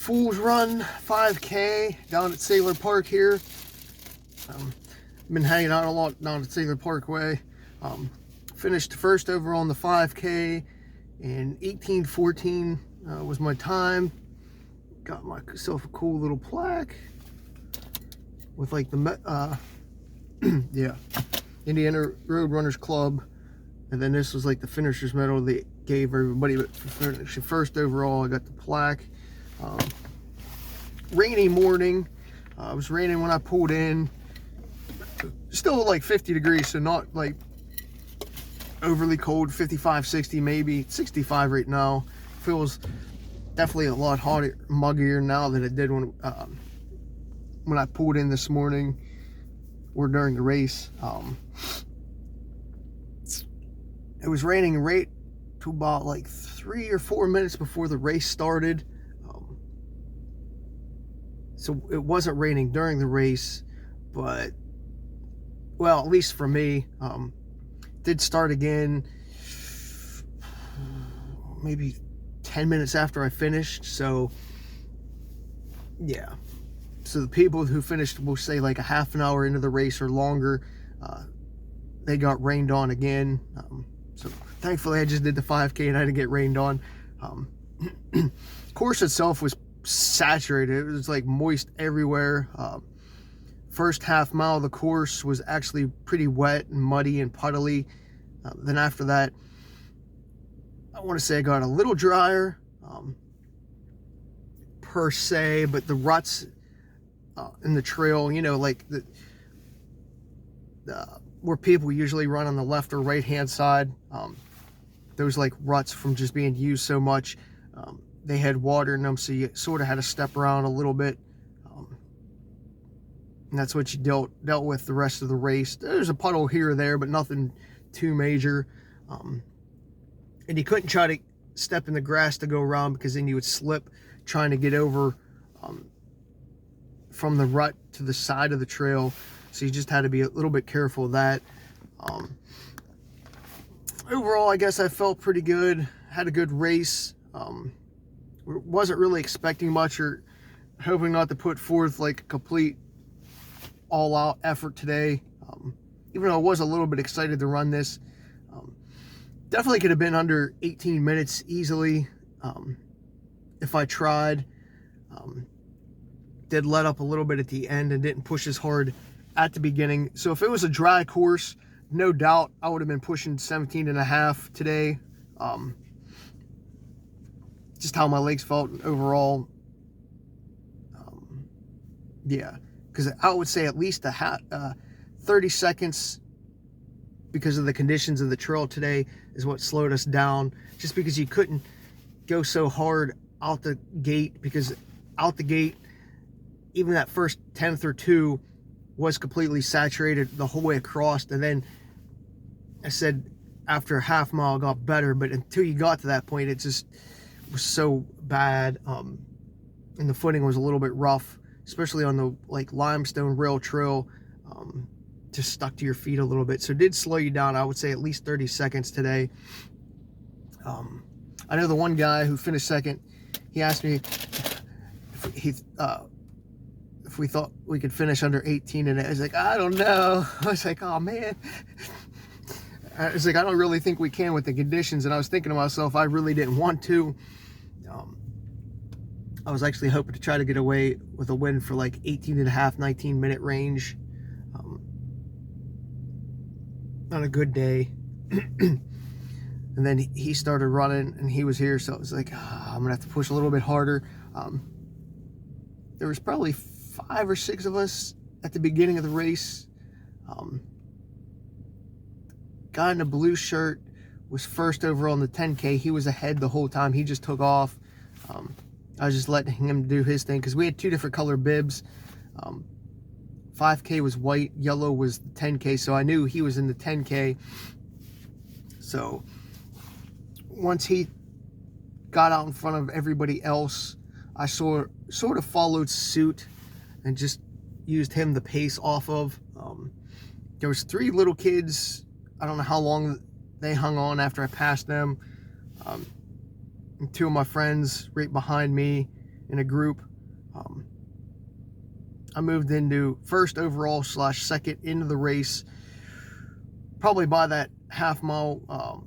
Fool's Run 5K down at Sailor Park here. Been hanging out a lot down at Sailor Parkway. Finished first over on the 5K in 18:14 was my time. Got myself a cool little plaque with like the yeah, Indiana Road Runners Club, and then this was like the finisher's medal they gave everybody. But for finishing first overall, I got the plaque. Rainy morning. It was raining when I pulled in. Still like 50 degrees, so not like overly cold. 55, 60, maybe 65 right now. Feels definitely a lot hotter, muggier now than it did when I pulled in this morning or during the race. It was raining right to about like 3 or 4 minutes before the race started. So it wasn't raining during the race, but, well, at least for me, did start again maybe 10 minutes after I finished. So yeah, so the people who finished, we'll say like a half an hour into the race or longer, they got rained on again. So thankfully I just did the 5K and I didn't get rained on. Course itself was saturated. It was like moist everywhere. First half mile of the course was actually pretty wet and muddy and puddly. Then after that, I want to say I got a little drier per se, but the ruts in the trail, you know, like the where people usually run on the left or right hand side, those like ruts from just being used so much, they had water in them, so you sort of had to step around a little bit. And that's what you dealt with the rest of the race. There's a puddle here or there, but nothing too major. And you couldn't try to step in the grass to go around, because then you would slip trying to get over from the rut to the side of the trail. So you just had to be a little bit careful of that. Overall, I guess I felt pretty good. Had a good race. Wasn't really expecting much, or hoping not to put forth like a complete all-out effort today. Even though I was a little bit excited to run this, definitely could have been under 18 minutes easily if I tried. Did let up a little bit at the end and didn't push as hard at the beginning. So if it was a dry course, no doubt I would have been pushing 17.5 today. Just how my legs felt overall. Yeah, because I would say at least 30 seconds, because of the conditions of the trail today, is what slowed us down. Just because you couldn't go so hard out the gate, because out the gate, even that first 10th or 2 was completely saturated the whole way across. And then I said after a half mile it got better, but until you got to that point, it just was so bad. And the footing was a little bit rough, especially on the like limestone rail trail. Just stuck to your feet a little bit, so it did slow you down. I would say at least 30 seconds today. I know the one guy who finished second, he asked me if we thought we could finish under 18, and I was like, I don't know. I was like, oh man. I was like, I don't really think we can with the conditions. And I was thinking to myself, I really didn't want to. I was actually hoping to try to get away with a win for like 18.5, 19-minute range on a good day. And then he started running and he was here, so I was like, I'm gonna have to push a little bit harder. There was probably 5 or 6 of us at the beginning of the race. Guy in the blue shirt was first over on the 10K. He was ahead the whole time. He just took off. I was just letting him do his thing, because we had 2 different color bibs. 5K was white, yellow was the 10K, so I knew he was in the 10K. So once he got out in front of everybody else, I sort of followed suit and just used him to pace off of. There was 3 little kids. I don't know how long they hung on after I passed them. And 2 of my friends right behind me, in a group. I moved into first overall / second into the race, probably by that half mile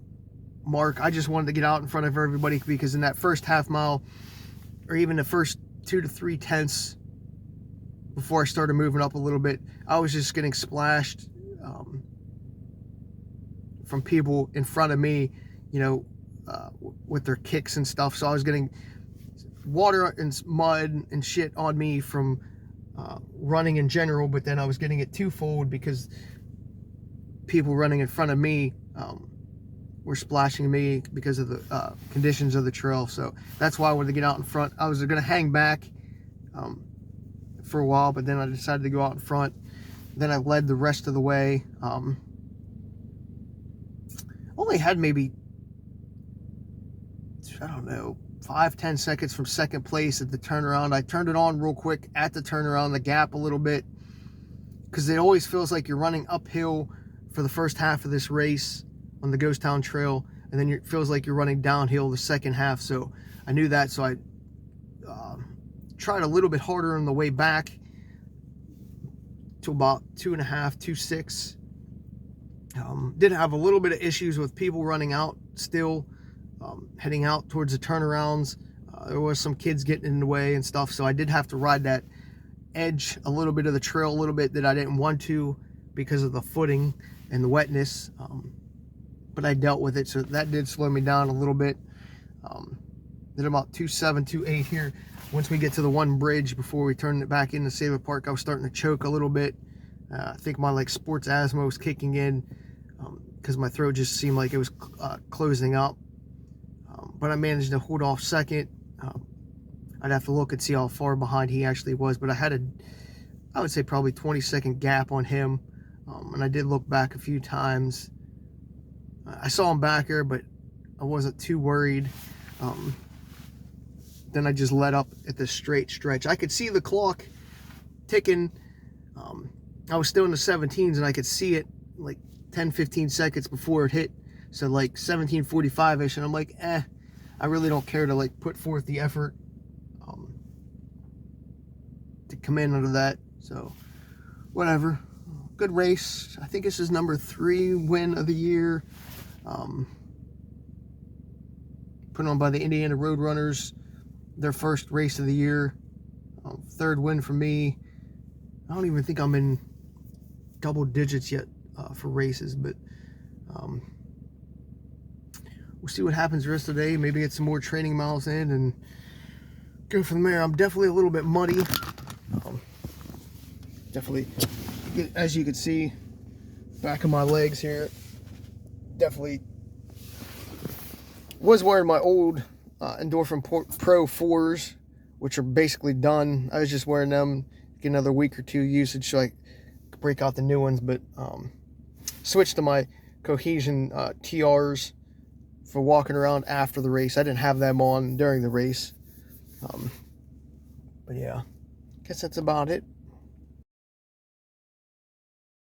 mark. I just wanted to get out in front of everybody, because in that first half mile, or even the first 2 to 3 tenths before I started moving up a little bit, I was just getting splashed from people in front of me, you know, with their kicks and stuff. So I was getting water and mud and shit on me from running in general, but then I was getting it twofold because people running in front of me were splashing me because of the conditions of the trail. So that's why I wanted to get out in front. I was going to hang back for a while, but then I decided to go out in front. Then I led the rest of the way. Only had maybe, I don't know, 5-10 seconds from second place at the turnaround. I turned it on real quick at the turnaround, the gap a little bit, because it always feels like you're running uphill for the first half of this race on the Ghost Town Trail, and then it feels like you're running downhill the second half. So I knew that, so I tried a little bit harder on the way back to about 2.5, 2.6. Did have a little bit of issues with people running out still, heading out towards the turnarounds. There was some kids getting in the way and stuff, so I did have to ride that edge a little bit of the trail a little bit that I didn't want to because of the footing and the wetness, but I dealt with it, so that did slow me down a little bit. Then about 2.7, 2.8 here. Once we get to the one bridge before we turn it back into Sabre Park, I was starting to choke a little bit. I think my sports asthma was kicking in, because my throat just seemed like it was closing up. But I managed to hold off second. I'd have to look and see how far behind he actually was, but I had I would say probably 20-second gap on him. And I did look back a few times. I saw him back there, but I wasn't too worried. Then I just let up at the straight stretch. I could see the clock ticking. I was still in the 17s, and I could see it like 10-15 seconds before it hit. So like 17:45-ish, and I'm like, I really don't care to put forth the effort to come in under that. So whatever. Good race. I think this is number 3 win of the year. Put on by the Indiana Roadrunners, their first race of the year. 3rd win for me. I don't even think I'm in double digits yet for races, but we'll see what happens the rest of the day. Maybe get some more training miles in and go from there. I'm definitely a little bit muddy. Definitely, as you can see, back of my legs here, definitely was wearing my old Endorphin Pro 4s, which are basically done. I was just wearing them, get another week or 2 usage so I could break out the new ones, but switched to my Cohesion TRs for walking around after the race. I didn't have them on during the race. But yeah, guess that's about it.